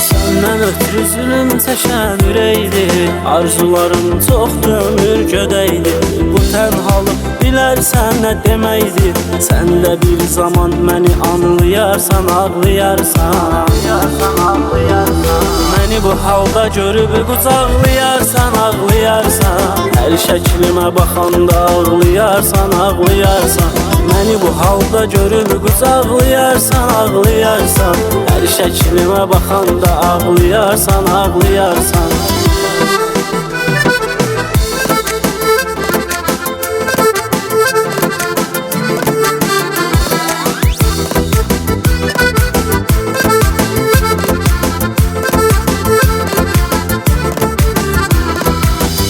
Səndən ötürü zülüm çəkən ürəkdir, arzularım çox dönür gödəkdir. Bu tənhalıq bilərsən nə deməkdir, sən də bir zaman məni anlayarsan, ağlayarsan. Məni bu halda görüb qucaqlayarsan, ağlayarsan. Hər şəklimə baxanda ağlayarsan, ağlayarsan. Məni bu halda görüb qucaqlayarsan, ağlayarsan. Hər şəklimə baxanda ağlayarsan, ağlayarsan.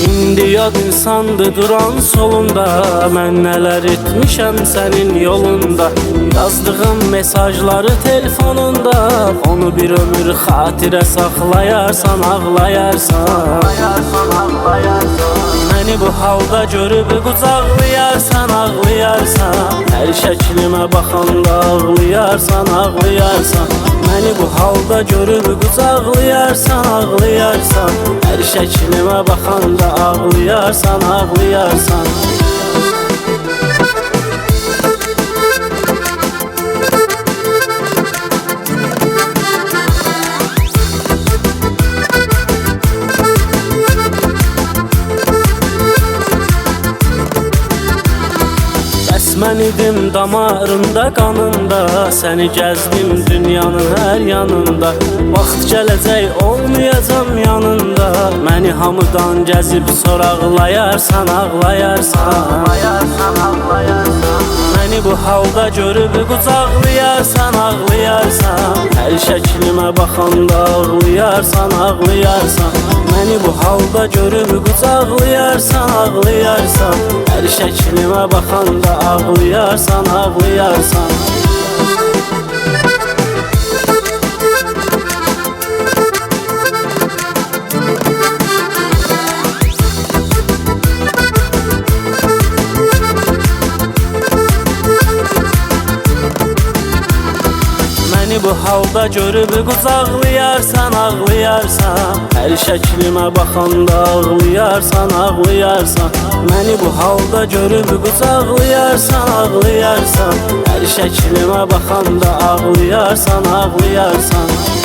İndi yad insandı duran solunda, mən nələr etmişəm sənin yolunda. Yazdığım mesajları telefonunda, onu bir ömür xatirə saxlayarsan, ağlayarsan. Məni bu halda görüb qucaqlayarsan, ağlayarsan. Hər şəklimə baxanda ağlayarsan, ağlayarsan. Məni bu halda görüb qucaqlayarsan, ağlayarsan. Hər şəklimə baxanda ağlayarsan, ağlayarsan. Mən idim damarında, qanında, səni gəzdim dünyanın hər yanında. Vaxt gələcək olmayacam yanında, məni hamıdan gəzib sonra ağlayarsan, ağlayarsan. Məni bu halda görüb qucaqlayarsan, ağlayarsan. Hər şəklimə baxanda ağlayarsan, ağlayarsan. Məni bu halda görüb qucaqlayarsan, ağlayarsan. Hər şəklimə baxanda ağlayarsan, ağlayarsan. Məni bu halda görüb qucaqlayarsan, ağlayarsan. Hər şəklimə baxanda ağlayarsan, ağlayarsan. Məni bu halda görüb qucaqlayarsan, ağlayarsan. Hər şəklimə baxanda ağlayarsan, ağlayarsan.